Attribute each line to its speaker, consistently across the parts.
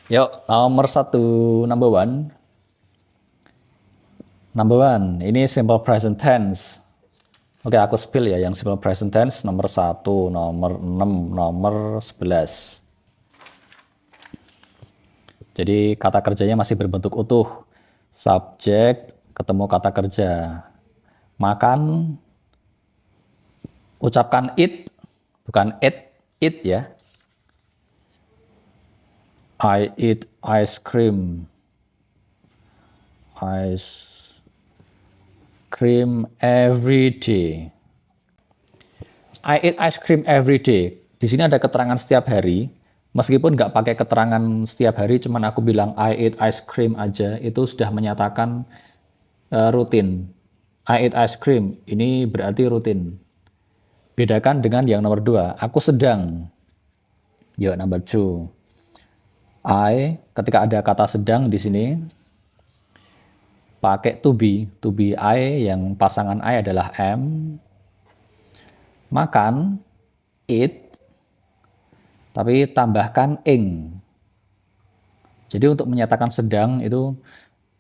Speaker 1: Yuk, nomor satu, number one. Number one, ini simple present tense. Oke, aku spill ya yang simple present tense nomor 1, nomor 6, nomor 11. Jadi kata kerjanya masih berbentuk utuh. Subjek ketemu kata kerja. Makan, ucapkan it, bukan it ya. I eat ice cream. Ice cream every day. I eat ice cream every day. Di sini ada keterangan setiap hari. Meskipun nggak pakai keterangan setiap hari, cuman aku bilang I eat ice cream aja, itu sudah menyatakan rutin. I eat ice cream, ini berarti rutin. Bedakan dengan yang nomor 2, aku sedang. Yuk, number 2. Ketika ada kata sedang di sini, pakai to be I yang pasangan I adalah am. Makan, eat, tapi tambahkan ing. Jadi untuk menyatakan sedang itu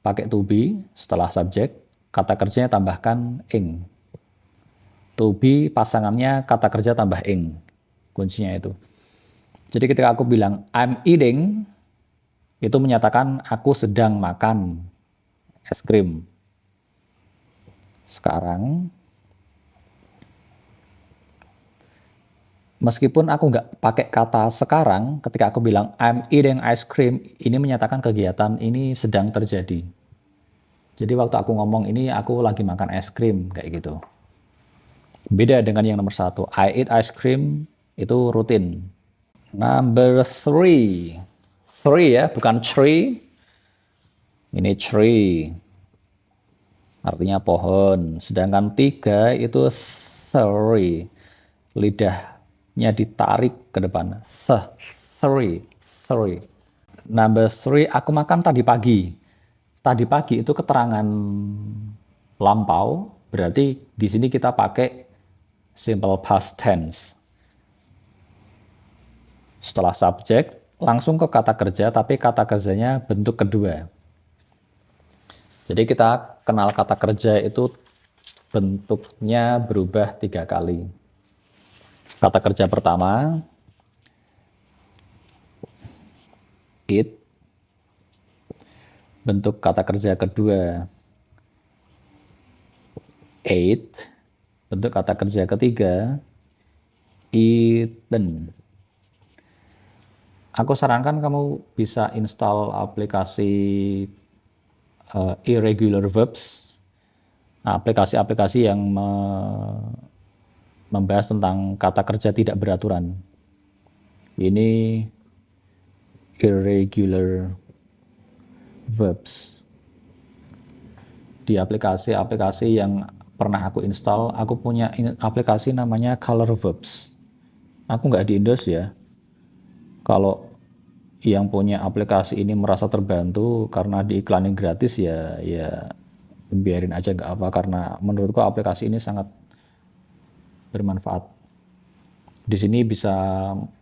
Speaker 1: pakai to be setelah subjek, kata kerjanya tambahkan ing. To be pasangannya kata kerja tambah ing. Kuncinya itu. Jadi ketika aku bilang I'm eating, itu menyatakan aku sedang makan es krim. Sekarang, meskipun aku nggak pakai kata sekarang, ketika aku bilang I'm eating ice cream, ini menyatakan kegiatan ini sedang terjadi. Jadi waktu aku ngomong ini, aku lagi makan es krim, kayak gitu. Beda dengan yang nomor 1, I eat ice cream, itu rutin. Number 3. 3 ya, bukan tree. Ini tree. Artinya pohon. Sedangkan 3 itu three. Lidahnya ditarik ke depan. Three. Number 3, aku makan tadi pagi. Tadi pagi itu keterangan lampau, berarti di sini kita pakai simple past tense. Setelah subjek, langsung ke kata kerja, tapi kata kerjanya bentuk kedua. Jadi kita kenal kata kerja itu bentuknya berubah 3 kali. Kata kerja pertama, eat. Bentuk kata kerja kedua, ate. Bentuk kata kerja ketiga, eaten. Aku sarankan kamu bisa install aplikasi irregular verbs, aplikasi-aplikasi yang membahas tentang kata kerja tidak beraturan. Ini irregular verbs. Di aplikasi-aplikasi yang pernah aku install, aku punya aplikasi namanya Color Verbs. Aku nggak di Indos ya. Kalau yang punya aplikasi ini merasa terbantu karena diiklanin gratis ya biarin aja nggak apa, karena menurutku aplikasi ini sangat bermanfaat. Di sini bisa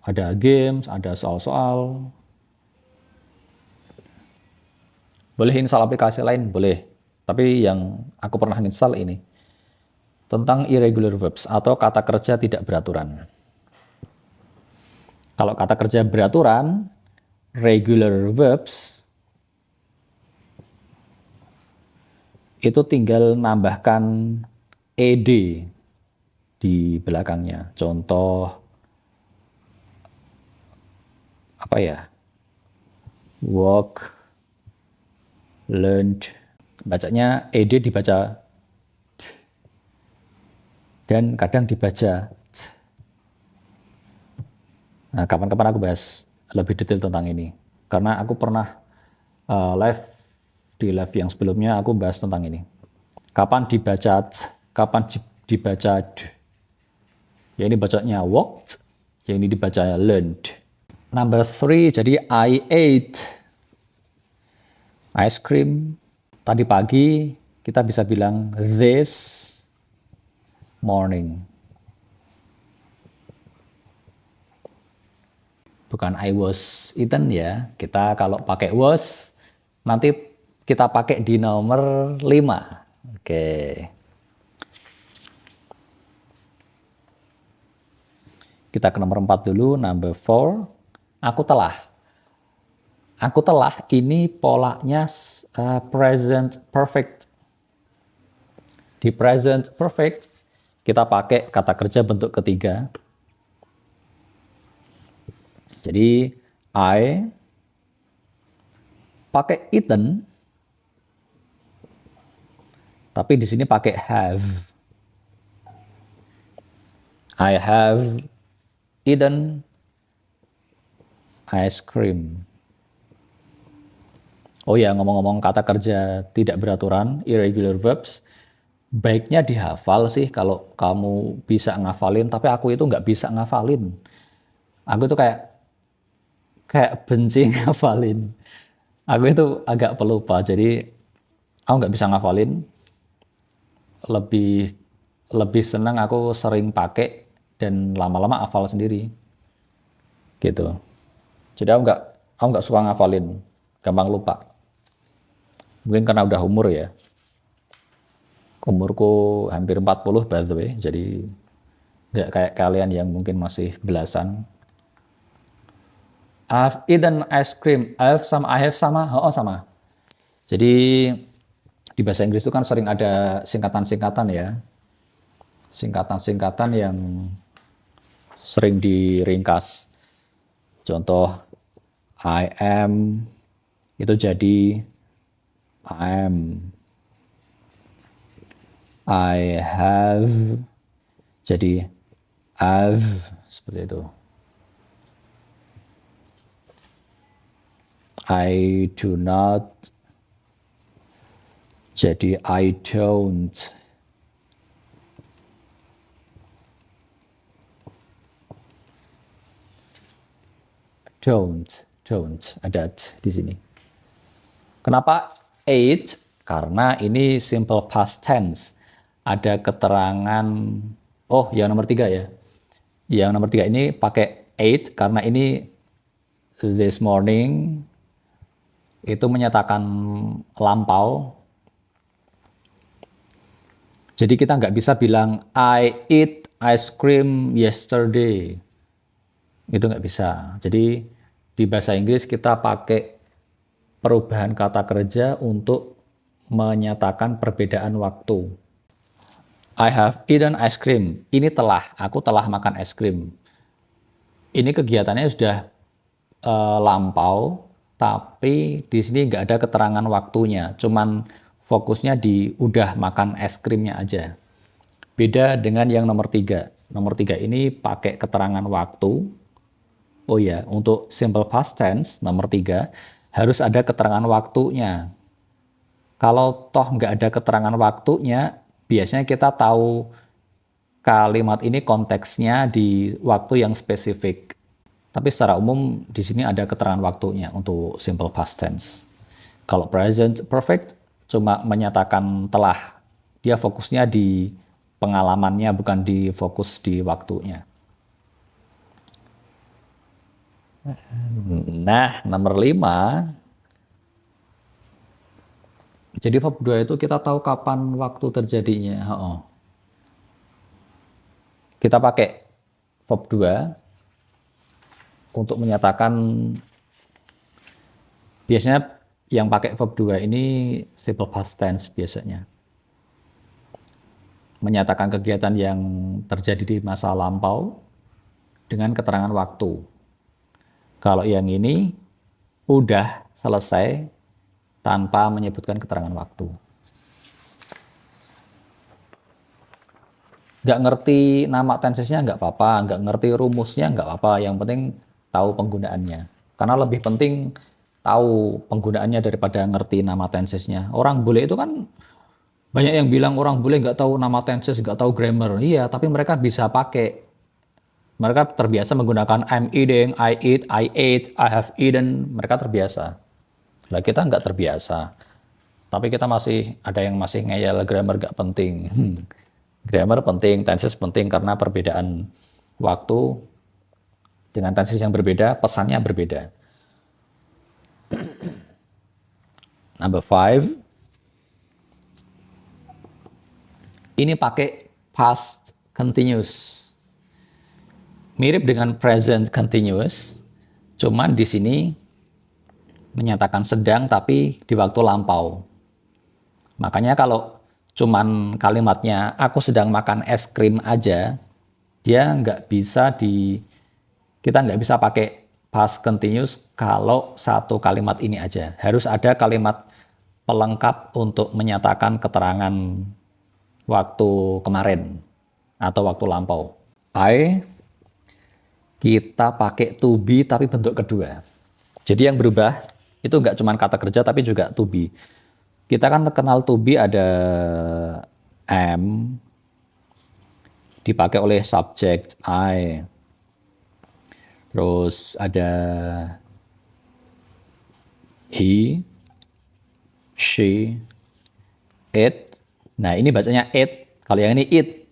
Speaker 1: ada games, ada soal-soal. Boleh install aplikasi lain, boleh. Tapi yang aku pernah install ini tentang irregular verbs atau kata kerja tidak beraturan. Kalau kata kerja beraturan, regular verbs, itu tinggal nambahkan ed di belakangnya. Contoh apa ya? Walk, learned. Bacanya ed dibaca dan kadang dibaca. Nah, kapan-kapan aku bahas lebih detail tentang ini. Karena aku pernah di live yang sebelumnya aku bahas tentang ini. Kapan dibaca kapan dibaca d. Ya ini bacanya walked, yang ini dibaca learned. Number 3, jadi I ate ice cream. Tadi pagi kita bisa bilang this morning. bukan I was eaten ya. Kita kalau pakai was, nanti kita pakai di nomor 5. Oke. Kita ke nomor 4 dulu, number 4. Aku telah. Aku telah ini polanya present perfect. Di present perfect, kita pakai kata kerja bentuk ketiga. Jadi, I pakai eaten, tapi di sini pakai have. I have eaten ice cream. Oh ya, ngomong-ngomong kata kerja tidak beraturan, irregular verbs, baiknya dihafal sih kalau kamu bisa ngafalin, tapi aku itu nggak bisa ngafalin. Aku itu kayak benci ngafalin. Aku itu agak pelupa, jadi aku nggak bisa ngafalin. Lebih senang aku sering pakai dan lama-lama hafal sendiri. Gitu. Jadi aku nggak suka ngafalin, gampang lupa. Mungkin karena udah umur ya. Umurku hampir 40 by the way, jadi nggak kayak kalian yang mungkin masih belasan. I've eaten ice cream. I have sama. Oh, sama. Jadi di bahasa Inggris itu kan sering ada singkatan-singkatan ya. Singkatan-singkatan yang sering diringkas. Contoh, I am itu jadi I am. I have jadi I've, seperti itu. I do not jadi I don't. Don't ada di sini. Kenapa ate? Karena ini simple past tense. Ada keterangan, oh yang nomor 3 ya. Yang nomor 3 ini pakai ate karena ini this morning itu menyatakan lampau. Jadi kita nggak bisa bilang I eat ice cream yesterday. Itu nggak bisa. Jadi di bahasa Inggris kita pakai perubahan kata kerja untuk menyatakan perbedaan waktu. I have eaten ice cream. Ini aku telah makan es krim. Ini kegiatannya sudah lampau, tapi di sini nggak ada keterangan waktunya. Cuman fokusnya di udah makan es krimnya aja. Beda dengan yang nomor 3. Nomor 3 ini pakai keterangan waktu. Oh ya, untuk simple past tense, nomor 3, harus ada keterangan waktunya. Kalau toh nggak ada keterangan waktunya, biasanya kita tahu kalimat ini konteksnya di waktu yang spesifik. Tapi secara umum di sini ada keterangan waktunya untuk simple past tense. Kalau present perfect cuma menyatakan telah. Dia fokusnya di pengalamannya, bukan di fokus di waktunya. Nah, nomor 5. Jadi verb 2 itu kita tahu kapan waktu terjadinya. Kita pakai verb 2 untuk menyatakan, biasanya yang pakai verb 2 ini simple past tense biasanya. Menyatakan kegiatan yang terjadi di masa lampau dengan keterangan waktu. Kalau yang ini udah selesai tanpa menyebutkan keterangan waktu. Nggak ngerti nama tensesnya nggak apa-apa, nggak ngerti rumusnya nggak apa-apa, yang penting tahu penggunaannya. Karena lebih penting tahu penggunaannya daripada ngerti nama tensesnya. Orang bule itu kan banyak yang bilang orang bule nggak tahu nama tenses, nggak tahu grammar. Iya, tapi mereka bisa pakai. Mereka terbiasa menggunakan I'm eating, I eat, I ate, I have eaten. Mereka terbiasa. Lah kita nggak terbiasa. Tapi kita ada yang masih ngeyel grammar nggak penting. Grammar penting, tenses penting karena perbedaan waktu Dengan tenses yang berbeda, pesannya berbeda. Number 5. Ini pakai past continuous. Mirip dengan present continuous, cuman di sini menyatakan sedang tapi di waktu lampau. Makanya kalau cuman kalimatnya aku sedang makan es krim aja, dia kita nggak bisa pakai past continuous kalau satu kalimat ini aja. Harus ada kalimat pelengkap untuk menyatakan keterangan waktu kemarin atau waktu lampau. Kita pakai to be tapi bentuk kedua. Jadi yang berubah itu nggak cuma kata kerja tapi juga to be. Kita kan kenal to be ada am, dipakai oleh subject I. Terus ada he, she, it. Nah ini bacanya it. Kalau yang ini it,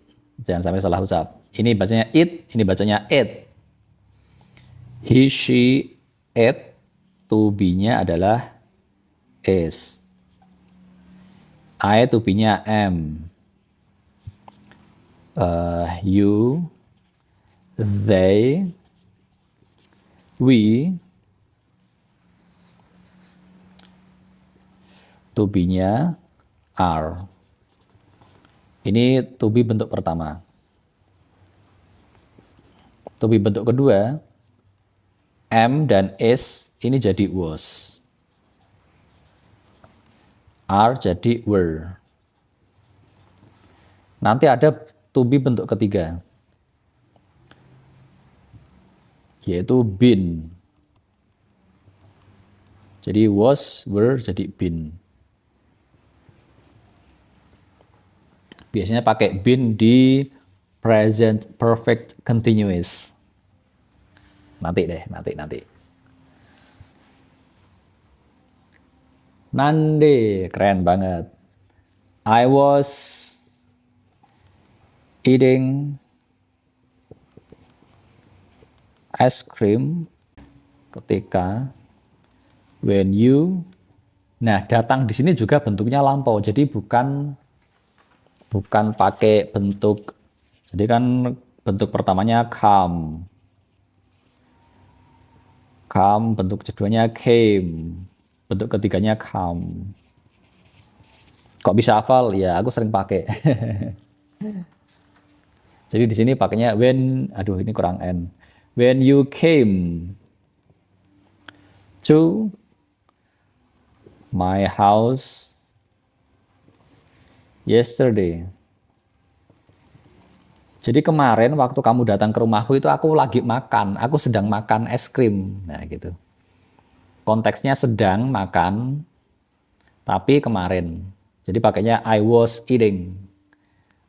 Speaker 1: jangan sampai salah ucap. Ini bacanya it, ini bacanya it. He, she, it. To be-nya adalah is. I to be-nya am. You, they, we. To be-nya are. Ini to be bentuk pertama. To be bentuk kedua, am dan is ini jadi was. Are jadi were. Nanti ada to be bentuk ketiga, yaitu been. Jadi was, were jadi been. Biasanya pakai been di present perfect continuous. Nanti. Nande, keren banget. I was eating ice cream ketika when you. Nah, datang di sini juga bentuknya lampau. Jadi bukan pakai bentuk. Jadi kan bentuk pertamanya come. Come, bentuk keduanya came. Bentuk ketiganya come. Kok bisa hafal? Ya, aku sering pakai. Jadi di sini pakainya when, aduh ini kurang N. When you came to my house yesterday. Jadi kemarin waktu kamu datang ke rumahku itu aku lagi makan, aku sedang makan es krim. Nah gitu. Konteksnya sedang makan, tapi kemarin. Jadi pakainya I was eating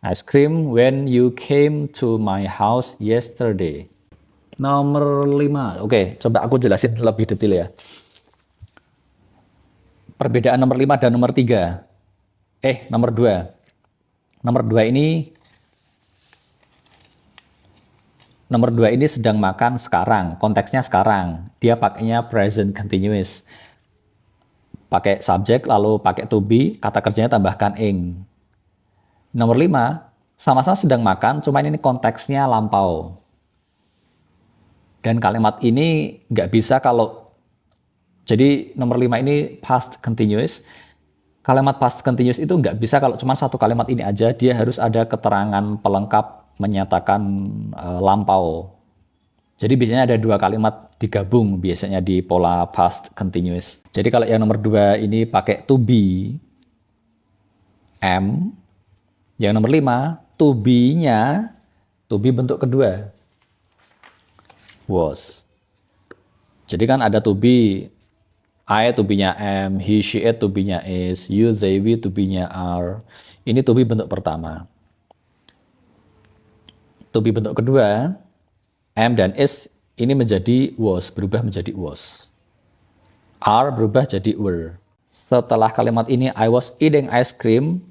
Speaker 1: ice cream when you came to my house yesterday. Nomor 5. Oke, coba aku jelasin lebih detail ya. Perbedaan nomor 5 dan nomor 3. Nomor 2. Nomor 2 ini sedang makan sekarang, konteksnya sekarang. Dia pakainya present continuous. Pakai subjek, lalu pakai to be, kata kerjanya tambahkan ing. Nomor 5, sama-sama sedang makan, cuma ini konteksnya lampau. Dan kalimat ini nggak bisa jadi nomor 5 ini past continuous. Kalimat past continuous itu nggak bisa kalau cuma satu kalimat ini aja, dia harus ada keterangan pelengkap menyatakan lampau. Jadi biasanya ada 2 kalimat digabung biasanya di pola past continuous. Jadi kalau yang nomor 2 ini pakai to be, am. Yang nomor 5, to be-nya, to be bentuk kedua, was. Jadi kan ada to be, I to be-nya am, he, she, it to be-nya is, you, they, we to be-nya are. Ini to be bentuk pertama. To be bentuk kedua, am dan is ini menjadi was, berubah menjadi was. Are berubah jadi were. Setelah kalimat ini I was eating ice cream,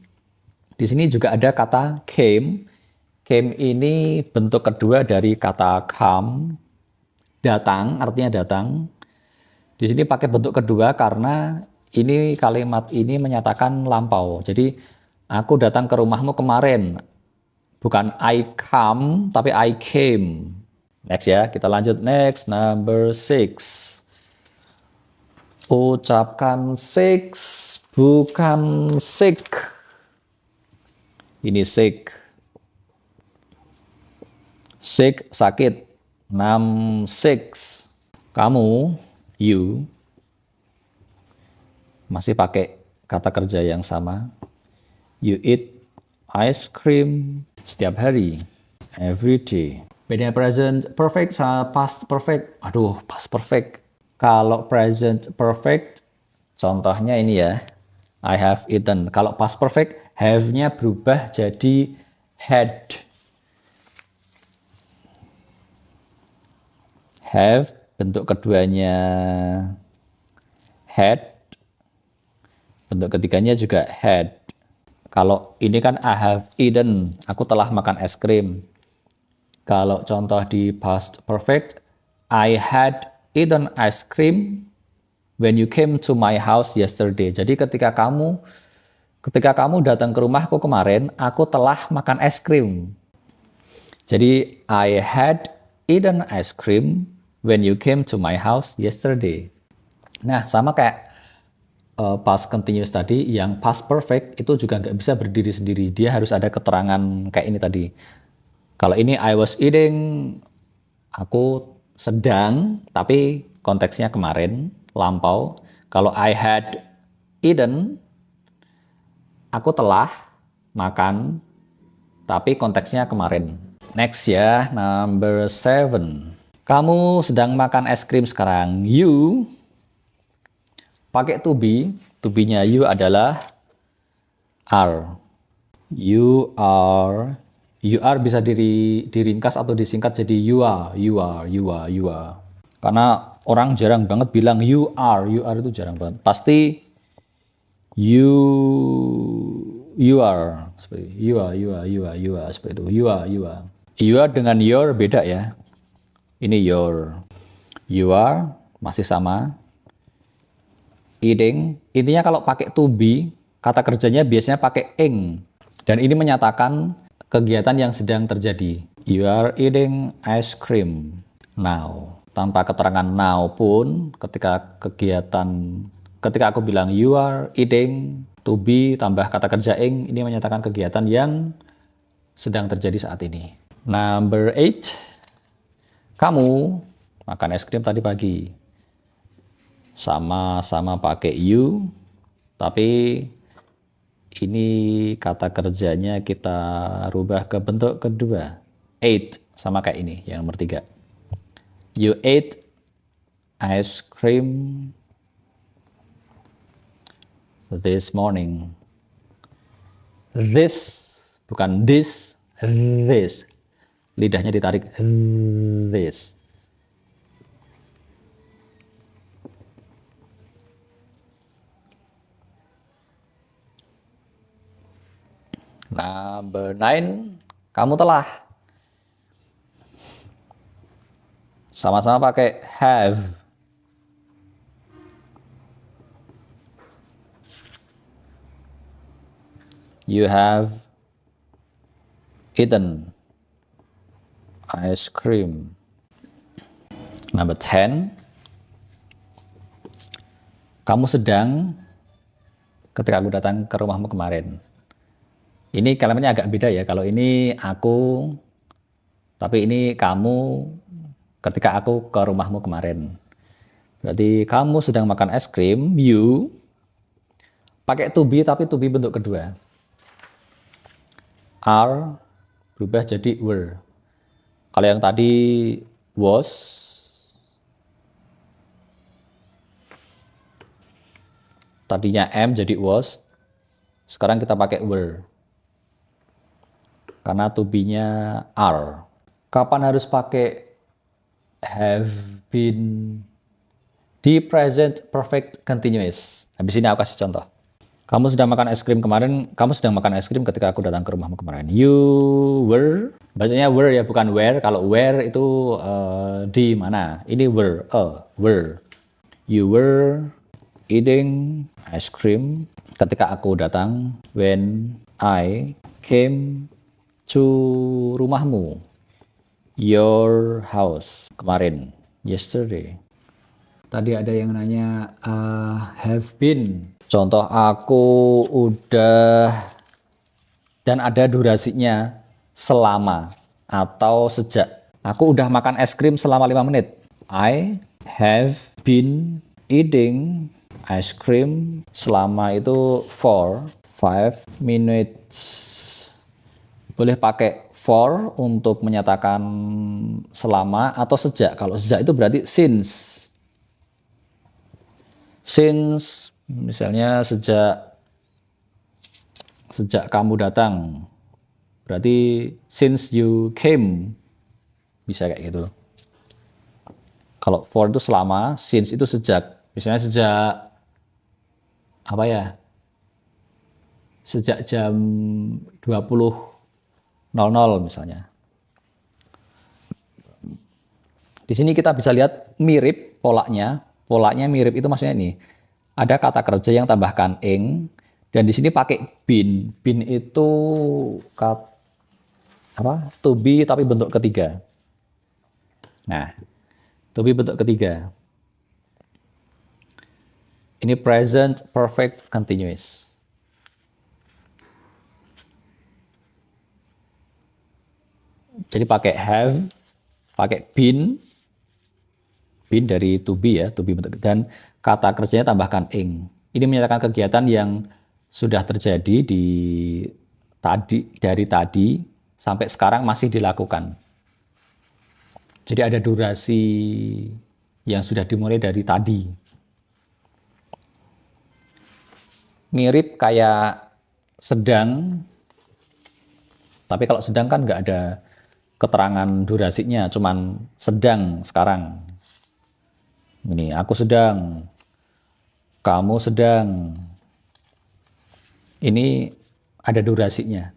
Speaker 1: di sini juga ada kata came. Came ini bentuk kedua dari kata come. datang, artinya datang. Di sini pakai bentuk kedua karena ini kalimat ini menyatakan lampau. Jadi aku datang ke rumahmu kemarin. Bukan I come, tapi I came. Next ya, kita lanjut next. Number 6. Ucapkan six, bukan sick. Ini sick. Sick, sakit. 6, 6. Kamu, you, masih pakai kata kerja yang sama. You eat ice cream setiap hari, every day. Bedanya present perfect sama past perfect. Aduh, past perfect. Kalau present perfect, contohnya ini ya, I have eaten. Kalau past perfect, have-nya berubah jadi had. Have, bentuk keduanya had, bentuk ketiganya juga had. Kalau ini kan I have eaten, aku telah makan es krim. Kalau contoh di past perfect, I had eaten ice cream when you came to my house yesterday. Jadi ketika kamu datang ke rumahku kemarin, aku telah makan es krim. Jadi I had eaten ice cream when you came to my house yesterday. Nah, sama kayak past continuous tadi, yang past perfect itu juga nggak bisa berdiri sendiri. Dia harus ada keterangan kayak ini tadi. Kalau ini I was eating, aku sedang, tapi konteksnya kemarin, lampau. Kalau I had eaten, aku telah makan, tapi konteksnya kemarin. Next ya, number 7. Kamu sedang makan es krim sekarang. You pakai to be-nya you adalah are. You are bisa diringkas atau disingkat jadi you are. Karena orang jarang banget bilang you are itu jarang banget. Pasti you are seperti you are seperti itu. You are dengan your beda ya. Ini your. You are masih sama. Eating, intinya kalau pakai to be, kata kerjanya biasanya pakai ing. Dan ini menyatakan kegiatan yang sedang terjadi. You are eating ice cream now. Tanpa keterangan now pun, ketika aku bilang you are eating, to be tambah kata kerja ing, ini menyatakan kegiatan yang sedang terjadi saat ini. Number 8. Kamu makan es krim tadi pagi. Sama-sama pakai you, tapi ini kata kerjanya kita rubah ke bentuk kedua. Ate, sama kayak ini, yang nomor 3. You ate ice cream this morning. This, bukan this. Lidahnya ditarik, this. Number 9, kamu telah. Sama-sama pakai have. You have eaten ice cream. Number 10, kamu sedang ketika aku datang ke rumahmu kemarin. Ini kalimatnya agak beda ya. Kalau ini aku, tapi ini kamu ketika aku ke rumahmu kemarin. Berarti kamu sedang makan es krim, you, pakai to be, tapi to be bentuk kedua. Are berubah jadi were. Kalau yang tadi was, tadinya am jadi was, sekarang kita pakai were. Karena to be-nya are. Kapan harus pakai have been? Di present perfect continuous. Habis ini aku kasih contoh. Kamu sedang makan es krim kemarin. Kamu sedang makan es krim ketika aku datang ke rumahmu kemarin. You were Bacanya were ya, bukan where. Kalau where itu di mana. Ini were, were. You were eating ice cream ketika aku datang. When I came to rumahmu. Your house. Kemarin. Yesterday. Tadi ada yang nanya, have been. Contoh aku udah, dan ada durasinya, selama atau sejak. Aku udah makan es krim selama 5 menit. I have been eating ice cream selama itu for 5 minutes. Boleh pakai for untuk menyatakan selama atau sejak. Kalau sejak itu berarti since. Since, misalnya sejak kamu datang. Berarti since you came. Bisa kayak gitu. Kalau for itu selama, since itu sejak. Misalnya sejak apa ya? Sejak jam 20.00 misalnya. Di sini kita bisa lihat mirip polanya. Polanya mirip itu maksudnya ini. Ada kata kerja yang tambahkan ing, dan di sini pakai been. Been itu to be tapi bentuk ketiga. Nah, to be bentuk ketiga. Ini present perfect continuous. Jadi pakai have, pakai been dari to be ya, to be bentuk, dan kata kerjanya tambahkan ing. Ini menyatakan kegiatan yang sudah terjadi dari tadi sampai sekarang masih dilakukan. Jadi ada durasi yang sudah dimulai dari tadi. Mirip kayak sedang, tapi kalau sedang kan nggak ada keterangan durasinya, cuman sedang sekarang. Ini aku sedang, kamu sedang. Ini ada durasinya.